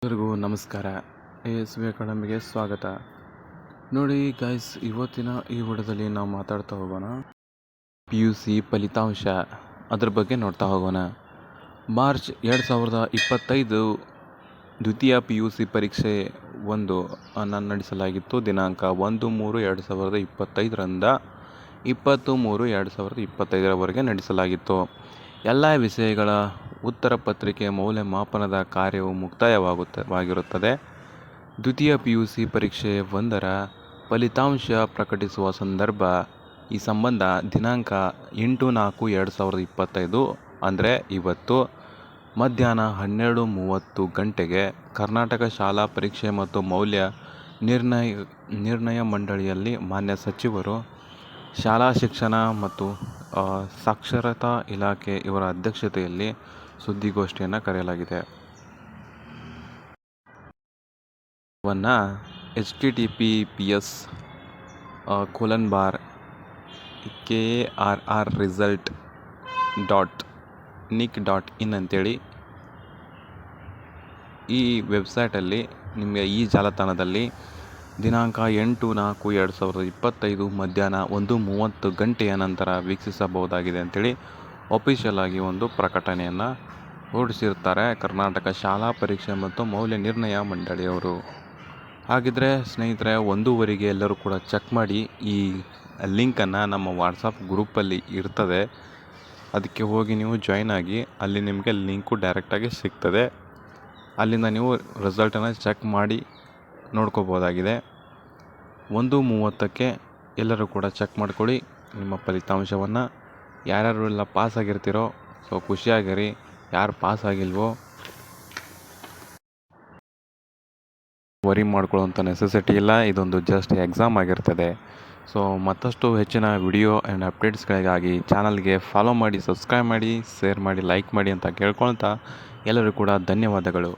ಎಲ್ಲರಿಗೂ ನಮಸ್ಕಾರ. ASV ಅಕಾಡೆಮಿಗೆ ಸ್ವಾಗತ. ನೋಡಿ ಗೈಸ್, ಇವತ್ತಿನ ಈ ವಿಡಿಯೋದಲ್ಲಿ ನಾವು ಮಾತಾಡ್ತಾ ಹೋಗೋಣ PUC ಫಲಿತಾಂಶ ಅದ್ರ ಬಗ್ಗೆ ನೋಡ್ತಾ ಹೋಗೋಣ. ಮಾರ್ಚ್ 2025 ದ್ವಿತೀಯ PUC ಪರೀಕ್ಷೆ 1 ಅನ್ನು ನಡೆಸಲಾಗಿತ್ತು. ದಿನಾಂಕ 1/3/2025ರಿಂದ 20/3/2025ರವರೆಗೆ ನಡೆಸಲಾಗಿತ್ತು. ಎಲ್ಲ ವಿಷಯಗಳ ಉತ್ತರ ಪತ್ರಿಕೆ ಮೌಲ್ಯಮಾಪನದ ಕಾರ್ಯವು ಮುಕ್ತಾಯವಾಗಿರುತ್ತದೆ. ದ್ವಿತೀಯ PUC ಪರೀಕ್ಷೆ 1ರ ಫಲಿತಾಂಶ ಪ್ರಕಟಿಸುವ ಈ ಸಂಬಂಧ ದಿನಾಂಕ 8/4/2025 ಅಂದರೆ ಇವತ್ತು ಮಧ್ಯಾಹ್ನ 12:30 ಗಂಟೆಗೆ ಕರ್ನಾಟಕ ಶಾಲಾ ಪರೀಕ್ಷೆ ಮತ್ತು ಮೌಲ್ಯ ನಿರ್ಣಯ ಮಂಡಳಿಯಲ್ಲಿ ಮಾನ್ಯ ಸಚಿವರು, ಶಾಲಾ ಶಿಕ್ಷಣ ಮತ್ತು ಸಾಕ್ಷರತಾ ಇಲಾಖೆ ಇವರ ಅಧ್ಯಕ್ಷತೆಯಲ್ಲಿ ಸುದ್ದಿಗೋಷ್ಠಿಯನ್ನು ಕರೆಯಲಾಗಿದೆ. https://karrresult.nic.in ಅಂತೇಳಿ ಈ ವೆಬ್ಸೈಟಲ್ಲಿ ನಿಮಗೆ ಈ ಜಾಲತಾಣದಲ್ಲಿ ದಿನಾಂಕ 8/4/2025 ಮಧ್ಯಾಹ್ನ 1:30 ಗಂಟೆಯ ನಂತರ ವೀಕ್ಷಿಸಬಹುದಾಗಿದೆ ಅಂತೇಳಿ ಅಫಿಷಿಯಲ್ ಆಗಿ ಒಂದು ಪ್ರಕಟಣೆಯನ್ನು ಹೊರಡಿಸಿರ್ತಾರೆ ಕರ್ನಾಟಕ ಶಾಲಾ ಪರೀಕ್ಷೆ ಮತ್ತು ಮೌಲ್ಯ ನಿರ್ಣಯ ಮಂಡಳಿಯವರು. ಹಾಗಿದ್ರೆ ಸ್ನೇಹಿತರೆ, 1:15ಗೆ ಎಲ್ಲರೂ ಕೂಡ ಚೆಕ್ ಮಾಡಿ. ಈ ಲಿಂಕನ್ನು ನಮ್ಮ ವಾಟ್ಸಪ್ ಗ್ರೂಪಲ್ಲಿ ಇರ್ತದೆ, ಅದಕ್ಕೆ ಹೋಗಿ ನೀವು ಜಾಯ್ನ್ ಆಗಿ. ಅಲ್ಲಿ ನಿಮಗೆ ಲಿಂಕು ಡೈರೆಕ್ಟಾಗಿ ಸಿಗ್ತದೆ. ಅಲ್ಲಿಂದ ನೀವು ರಿಸಲ್ಟನ್ನು ಚೆಕ್ ಮಾಡಿ ನೋಡ್ಕೋಬೋದಾಗಿದೆ. 1:30ಕ್ಕೆ ಎಲ್ಲರೂ ಕೂಡ ಚೆಕ್ ಮಾಡ್ಕೊಳ್ಳಿ ನಿಮ್ಮ ಫಲಿತಾಂಶವನ್ನು. ಯಾರ್ಯಾರು ಎಲ್ಲ ಪಾಸ್ ಆಗಿರ್ತೀರೋ ಸೊ ಖುಷಿಯಾಗಿರಿ. ಯಾರು ಪಾಸ್ ಆಗಿಲ್ವೋ ವರಿ ಮಾಡ್ಕೊಳ್ಳೋಂಥ ನೆಸೆಸಿಟಿ ಇಲ್ಲ. ಇದೊಂದು ಜಸ್ಟ್ ಎಕ್ಸಾಮ್ ಆಗಿರ್ತದೆ. ಸೊ ಮತ್ತಷ್ಟು ಹೆಚ್ಚಿನ ವಿಡಿಯೋ ಆ್ಯಂಡ್ ಅಪ್ಡೇಟ್ಸ್ಗಳಿಗಾಗಿ ಚಾನಲ್ಗೆ ಫಾಲೋ ಮಾಡಿ, ಸಬ್ಸ್ಕ್ರೈಬ್ ಮಾಡಿ, ಶೇರ್ ಮಾಡಿ, ಲೈಕ್ ಮಾಡಿ ಅಂತ ಕೇಳ್ಕೊಳ್ತಾ ಎಲ್ಲರಿಗೂ ಕೂಡ ಧನ್ಯವಾದಗಳು.